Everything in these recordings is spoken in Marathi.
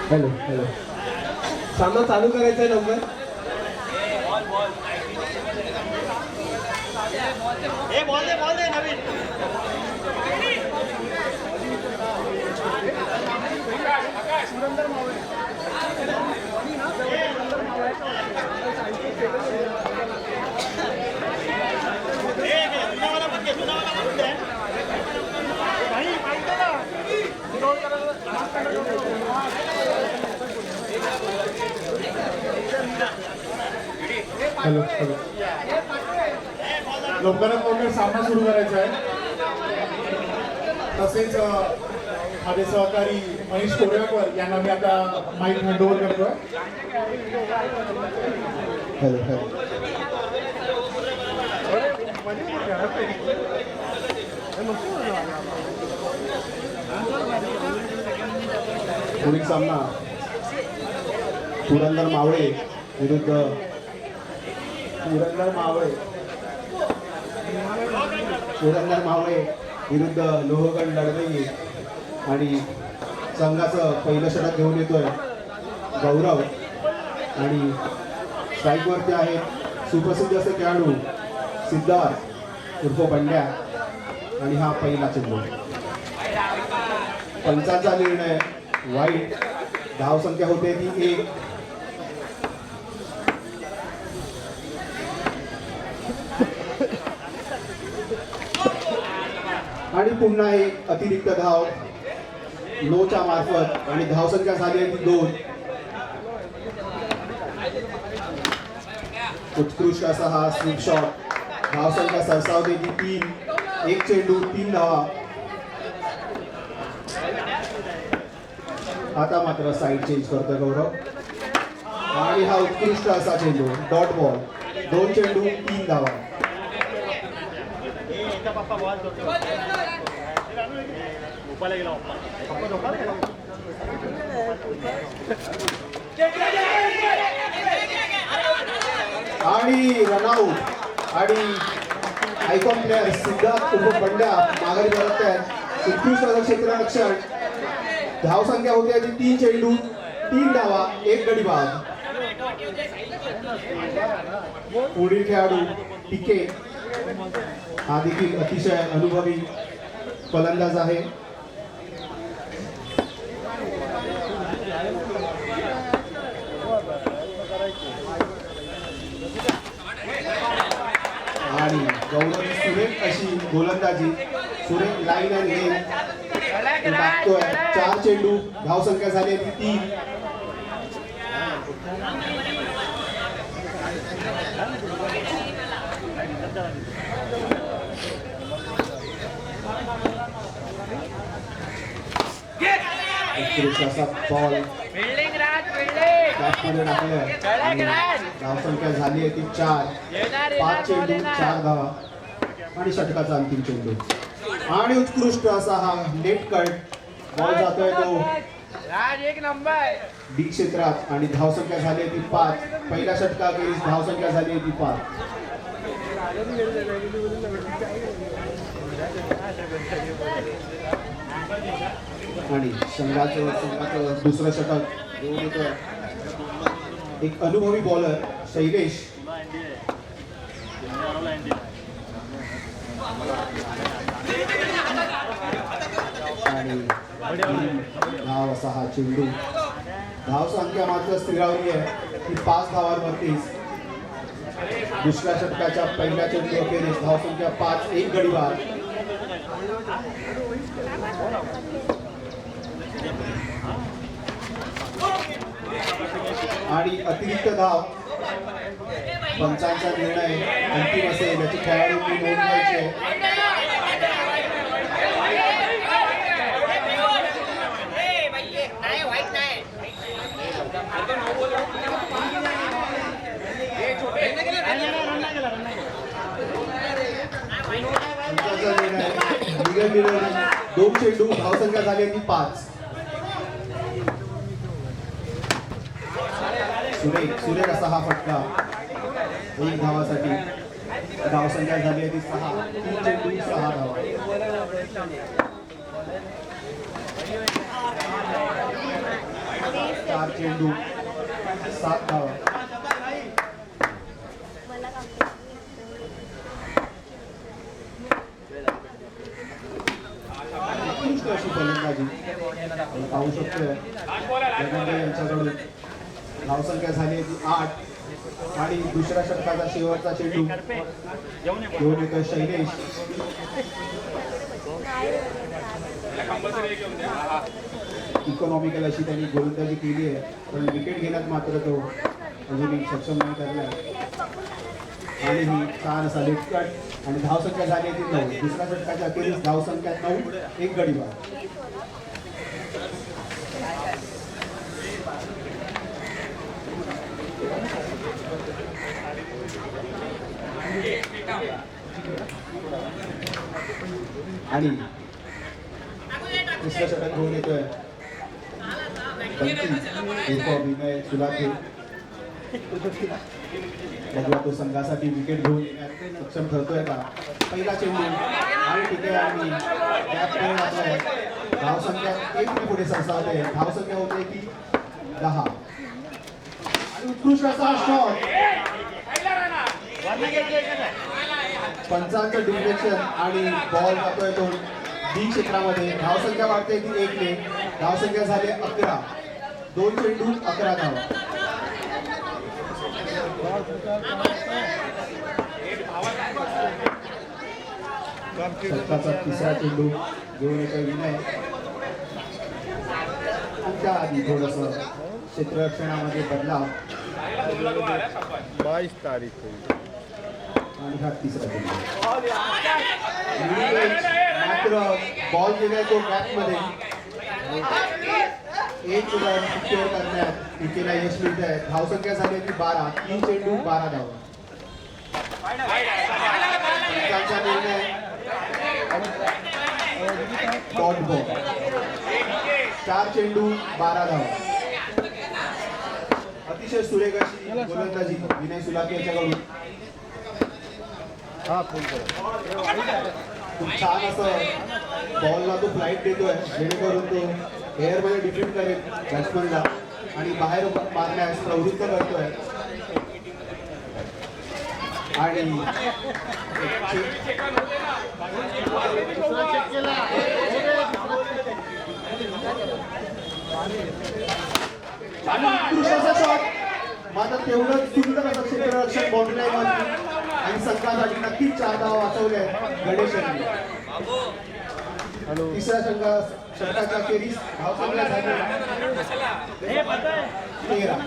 हॅलो हॅलो, सामना चालू करायचा आहे लवकर. बॉल दे नवीन. हॅलो हॅलो, लवकरात लवकर सामना सुरू करायचा आहे. तसेच माझे सहकारी मनीष कोरेकर यांना मी आता माईक हँडओव्हर करतोय. Hello hello. पुढील सामना पुरंदर मावळे विरुद्ध विरुद्ध लोहगड लढवई. आणि संघाचं पहिलं षटक घेऊन येतोय गौरव. आणि स्ट्राईकवरती आहेत सुप्रसिद्ध असे खेळाडू सिद्धार्थ उर्फ बंड्या. आणि हा पहिला चेंडू. पंचांचा निर्णय वाईट. धावसंख्या होते ती 1. आणि पुन्हा एक अतिरिक्त धाव नोच्या मार्फत. आणि धावसंख्या झाली आहे ती 2. उत्कृष्ट असा हा स्वीप शॉट. धावसंख्या सरसावते ती 3. 1 चेंडू 3 धावा. आता मात्र साईड चेंज करतोय गौरव. आणि हा उत्कृष्ट असा चेंडू डॉट बॉल. 2 चेंडू 3 धावा. आणि रनआउट. आणि आयकॉन प्लेयर सिद्धार्थ उर्फ बंड्या माघारी परत आहेत. उत्कृष्ट क्षेत्ररक्षण. धावसंख्या होती आधी 3 चेंडू 3 धावा 1 गडी बाद. पुढील खेळाडू पिके. हा देखील अतिशय अनुभवी फलंदाज आहे. आणि गौरवची सुरेख अशी गोलंदाजी. सुरेख लाईन अँड गेम टाकतोय. 4 चेंडू. धावसंख्या झाली आहे ती 3. असा बॉल बॅटमध्ये टाकलं. धावसंख्या झाली आहे ती 4. 5 चेंडू 4 धावा. आणि षटकाचा अंतिम चेंडू. आणि उत्कृष्ट असा हा नेट कट बॉल जातोय तो एक नंबर डी क्षेत्रात. आणि धावसंख्या झाली आहे ती 5. पहिल्या षटकाखेरीज धावसंख्या झाली आहे ती 5. आणि संघाचं दुसरं षटक घेऊन येतोय एक अनुभवी बॉलर शैलेश. आणि धाव असा हा चेंडू. धाव संख्या मात्र स्थिरावली आहे ती 5 धावांवरतीच. दुसऱ्या षटकाच्या पहिल्या चेंडू अखेरीस धाव संख्या 5. 1 गडी बाद. आणि अतिरिक्त धाव. पंचांचा निर्णय अंतिम असेल याची खेळाडूंनी नोंद घ्यायची आहे. निर्णय 2 चेंडू. धावसंख्या झाली ती 5. सुरेख असा हा फटका 1 धावासाठी. धाव धावसंख्या झाली आहे ती 6. 3 चेंडू 6 धावा. 4 चेंडू 7 धावा. उत्कृष्ट अशी फलंदाजी पाहू शकतोय धनंजय यांच्याकडून. धावसंख्या झाली आहे ती 8 आणि दुसऱ्या षटकाचा शेवटचा चेंडू घेऊन येतोय शैलेश. इकॉनॉमिकल अशी त्यांनी गोलंदाजी केली आहे, पण विकेट घेण्यात मात्र तो अजूनही सक्षम नाही ठरलाय. आणि ही छान असा लेफ्ट कट आणि धावसंख्या झाली आहे ती 9. दुसऱ्या षटकाच्या अखेरीस धावसंख्या 9, 1 गडी बाद. आणि तिसरं षटक घेऊन येतोय विनय सुलाथे. बघूया तो संघासाठी विकेट घेऊन येण्यात सक्षम ठरतोय का. पहिला चेंडू आणि तिथे आणि गॅप खेळ लागलाय. धावसंख्या 1 ने पुढे सरसावते. धावसंख्या होते ती 10. आणि उत्कृष्ट असा शॉट. पंचांचं डिरेक्शन आणि बॉल जातोय तो डी क्षेत्रामध्ये. धावसंख्या वाढते ती 1 ने. धावसंख्या झाली 11. 2 चेंडू 11 धावा. षटकाचा तिसरा चेंडू घेऊन येतोय विनय. त्या आधी थोडस क्षेत्ररक्षणामध्ये बदलाव. 22 तारीख आणि हा तिसरा चेंडू मात्र बॉल गेलाय तो गॅप मध्ये. एक सिक्युअर करण्यात विकेला यश मिळत आहे. धावसंख्या झाली ती 12. 3 चेंडू 12 धावा. पंचांचा निर्णय डॉट बॉल. 4 चेंडू 12 धावा. अतिशय सुरेख अशी गोलंदाजी विनय सुलाके याच्याकडून. खूप छान असं बॉलला तो फ्लाईट देतोय जेणेकरून तो एअरमध्ये डिफेंड करेल बॅट्समनला आणि बाहेर मारण्यास प्रवृत्त करतोय. आणि शॉट मात्र तेवढंच सुंदर असं क्षेत्ररक्षण बाउंड्री आणि संघासाठी नक्कीच 4 धावा वाचवले गणेश यांनी. तिसऱ्या षटकाच्या अखेरीस धावसंख्या झाली 13.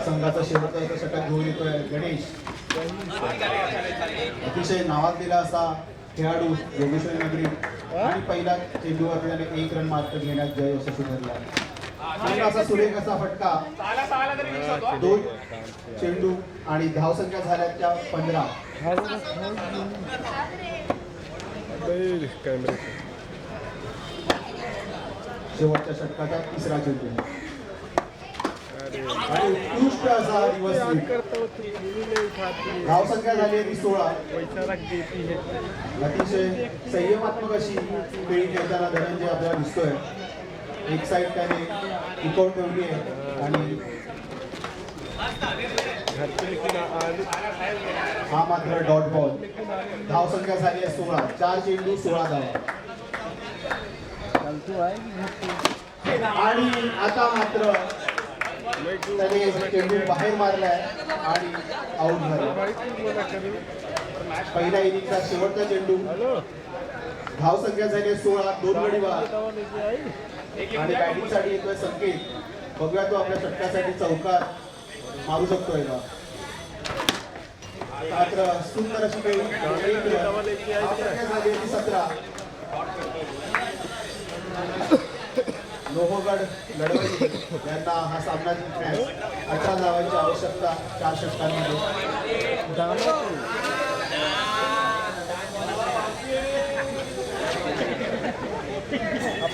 संघाचा शेवटचा षटक घेऊन येतोय गणेश. अतिशय नावाजलेला असा खेळाडू योगेश्वर नगरी आणि पहिला चेंडूवर त्याने 1 रन मात्र घेण्यात जय यशस्वी ठरला. आणि असा सुरेख असा फटका. 2 चेंडू आणि धावसंख्या झाल्या त्या 15. शेवटच्या षटकाचा तिसरा चेंडू आणि उत्कृष्ट असा दिवस. धावसंख्या झाली आहे 16. अतिशय संयमात्मक अशी खेळी खेळताना धनंजय आपल्याला दिसतोय. एक साईड त्याने टिकवून ठेवली आहे आणि हा मात्र डॉट बॉल. धावसंख्या झाली आहे 16. 4 चेंडू 16 धावा. आणि आता मात्र त्याने चेंडू बाहेर मारलाय आणि आऊट झाला. पहिल्या इनिंगचा शेवटचा चेंडू. धावसंख्या झाली 16. 2 गडी बाद. आणि बॅटिंगसाठी येतोय संकेत. बघूया तो आपल्या षटकासाठी चौकार मारू शकतोय का. मात्र सुंदर अशी काही धावसंख्या झाली 17. लोहगड लढवली यांना हा सामना जिंकण्यास 18 धावांची आवश्यकता 4 षटकांमध्ये.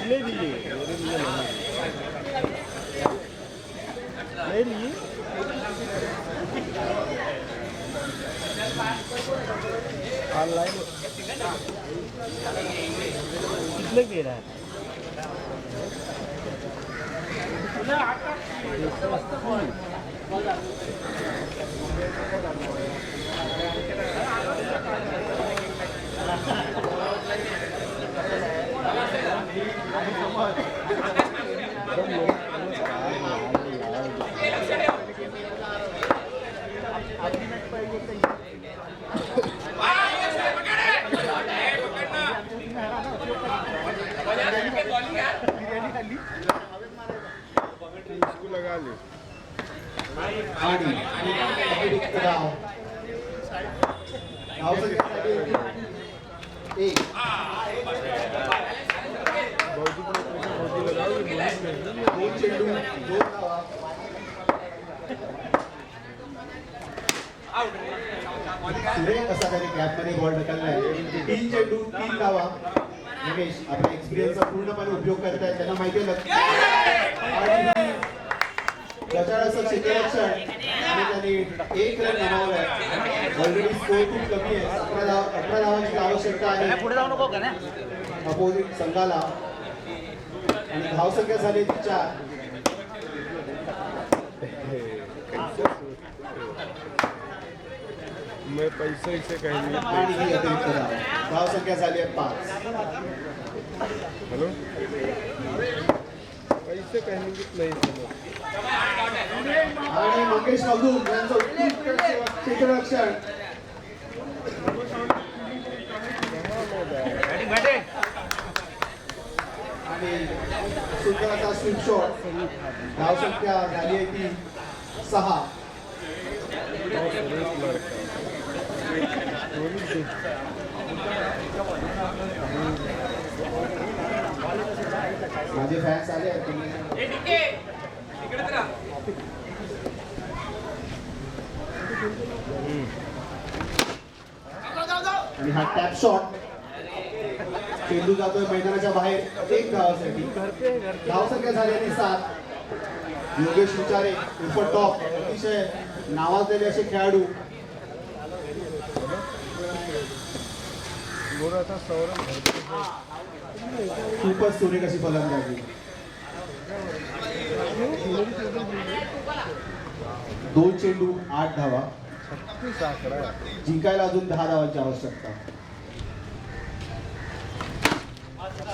ले लीजिए ले लीजिए ऑनलाइन कितने दे रहा है इसको लगा ले आणि अतिरिक्त धाव धावसंख्येसाठी एक दोन चेंडू दोन धावा सुरेख असा त्याने गॅपमध्ये बॉल ढकललाय 3 चेंडू 3 धावा रमेश आपल्या एक्सपिरियन्सचा पूर्णपणे उपयोग करतायत त्यांना माहिती आहे आणि गजाड असं क्षेत्ररक्षण आणि त्यांनी 1 रन गमावलाय ऑलरेडी स्कोर खूप कमी आहे 18 धावांची आवश्यकता आहे पुढे जाऊ नको का ना अपोजिट संघाला आणि धावसंख्या झाली 4 मैं पैसे इसे कहेंगे आणि ही अतिरिक्त धाव धावसंख्या झाली आहे 5 हेलो पैसे कहेंगे नहीं समझ आणि मंगेश मधून यांचं उत्कृष्ट क्षेत्ररक्षण आणि सुंदर असा स्वीप शॉट धावसंख्या झाली आहे ती 6 माझे फॅन्स आले आहेत आणि हा टॅप शॉट चेंडू जातोय मैदानाच्या बाहेर 1 धावासाठी धावसंख्या झालेली 7 योगेश विचारे उर्फ टॉप अतिशय नावाजलेले असे खेळाडू मोराचा सौरभ खूपच सुरेख अशी फलंदाजी 2 चेंडू 8 धावा जिंकायला अजून 10 धावांची आवश्यकता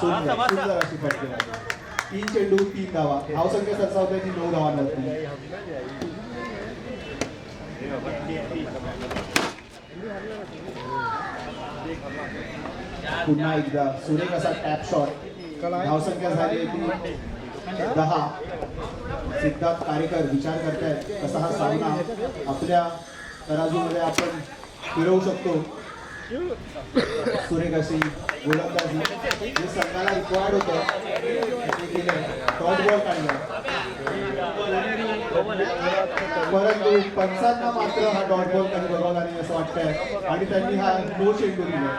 सुंदर अशी फटकेबाजी 3 चेंडू 3 धावा धावसंख्या सरसावताची 9 धावांवरती पुन्हा एकदा सुरेख असा टॅप शॉट धावसंख्या झाली ती 10 सिद्धार्थ कारेकर विचार करतायत कसा हा सामना आपल्या तराजूमध्ये आपण फिरवू शकतो सुरेख अशी गोलंदाजी जे संघाला रिक्वायर्ड होतं ते केलं डॉट बॉल काढला परंतु पंचांना मात्र हा डॉट बॉल त्यांनी बघवला नाही असं वाटतंय आणि त्यांनी हा नो चेंडू दिला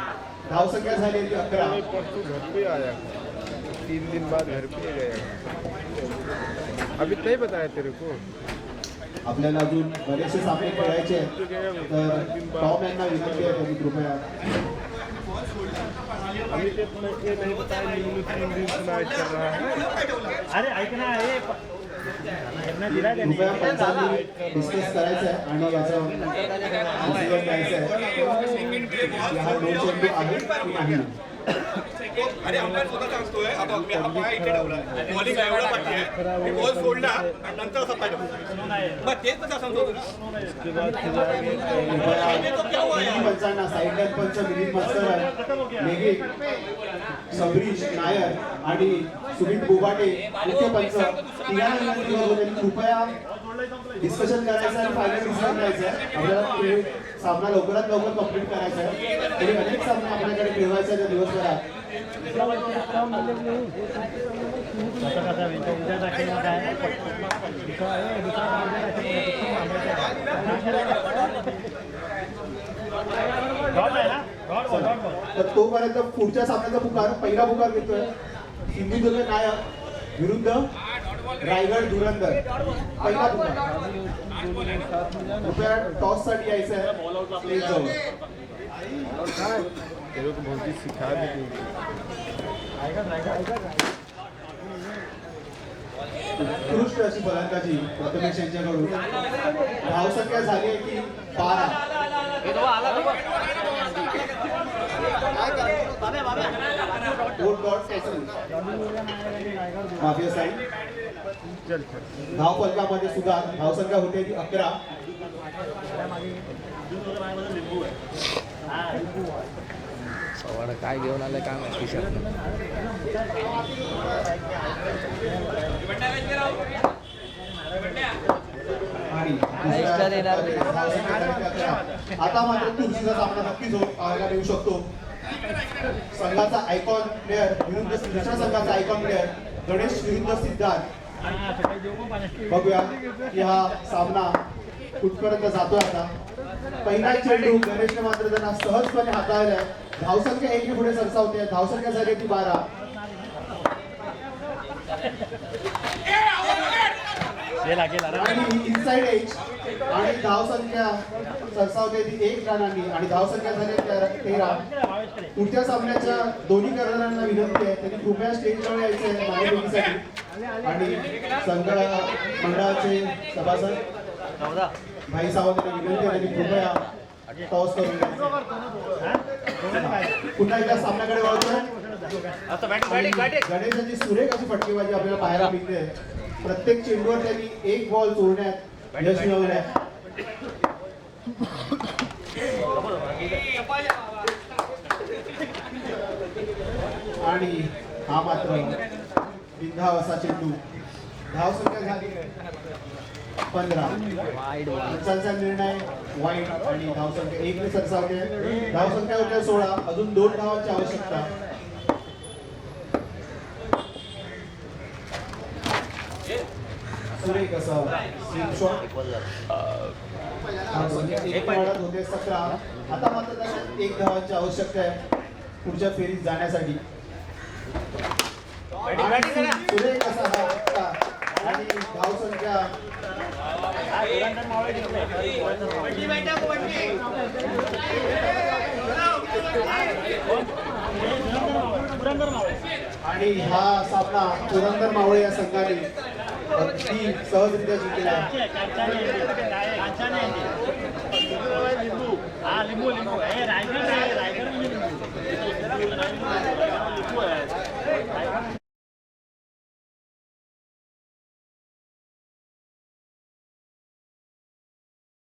धावसंख्या झाली ती 11 परसों घर पे आया 3 दिन बाद घर पे गया अभी नहीं बताया तेरे को आपल्याला अजून बरेचसे सामने खेळायचे आहेत तर टॉम यांना विनंती आहे त्यांनी कृपया अभी ये नहीं बताया न्यू 3 दिन से मैच कर रहा है अरे ऐक ना हे कृपया पंचांनी डिस्कस करायचं आहे आणि याचं डिसिजन घ्यायचं आहे हा नो चेंडू आहे की नाही अरे अंपायर स्वतः सांगतोय आता मी हा पाय इथे ठेवला बॉलिंग एवढा बाकी आहे मी बॉल सोडला आणि नंतर असा पाय ठेवला मग तेच कसं सांगतो पंचांना साईडलाईन पंच मिलिंद मस्कर नेगी सबरीश नायर आणि सुमित बोबाटे मुख्य पंच तिघांना कृपया डिस्कशन करायचं आणि फायनल डिसिजन घ्यायचं आहे आपल्याला सामना लवकरात लवकर कंप्लीट करायचा आहे तरी अनेक सामने आपल्याकडे खेळवायचे आहे दिवसभरात तर तोपर्यंत पुढच्या सामन्याचा पुकार पहिला पुकार घेतोय सिंधुदुर्ग नायक विरुद्ध रायगड धुरंधर. पहिला तुकडा कृपया टॉस साठी यायचं आहे स्टेज जवळ. तेरे को बहुत चीज सिखा भी उत्कृष्ट अशी फलंदाजी प्रथमेश यांच्याकडून. धावसंख्या झाली आहे की 12. माफी असाईल. धाव फलकामध्ये सुद्धा धावसंख्या होते ती 11. सवाड काय घेऊन आलं काय माहिती शर्ट. आणि आता मात्र तुळशीचा सामना नक्कीच पाहायला मिळू शकतो. संघाचा आयकॉन प्लेअर विरुद्ध दुसऱ्या संघाचा आयकॉन प्लेअर गणेश विरुद्ध सिद्धार्थ. बघूया की हा सामना कुठपर्यंत जातोय. आता पहिला चेंडू गणेशने मात्र त्यांना सहजपणे हाताळलाय. धावसंख्या 1 पुढे सरसावते. धावसंख्या झाली ती 12. आणि इनसाइड एज आणि धावसंख्या सरसावते ती 1 रनांनी आणि धावसंख्या झाली 13. पुढच्या सामन्याच्या दोन्ही कर्णधारांना विनंती आहे त्यांनी कृपया स्टेजवर यायचे आहे मागणीसाठी. आणि संघ मंडळाचे सभासद भाई सावंत यांना विनंती आहे त्यांनी कृपया टॉस करून पुन्हा एकदा सामन्याकडे वळतोय. गणेशांची सुरेख अशी फटकेबाजी आपल्याला पाहायला मिळते. प्रत्येक चेंडूवर त्यांनी 1 बॉल सोडण्यात यश मिळवलंय. आणि हा मात्र बिनधाव असा चेंडू. धावसंख्या झाली 15. पंचांचा निर्णय वाईट आणि धावसंख्या 1 ने सरसावते. धावसंख्या होत्या 16. अजून 2 धावांची आवश्यकता. सुरेख असा स्लिप शॉट. एक वाढत होते 17. आता मात्र त्याच्यात 1 धावांची आवश्यकता आहे पुढच्या फेरीत जाण्यासाठी. सुरेख असा हा फटका आणि धावसंख्या आणि हा सामना पुरंदर मावळे या संघाने अगदी सहजरित्या जिंकला.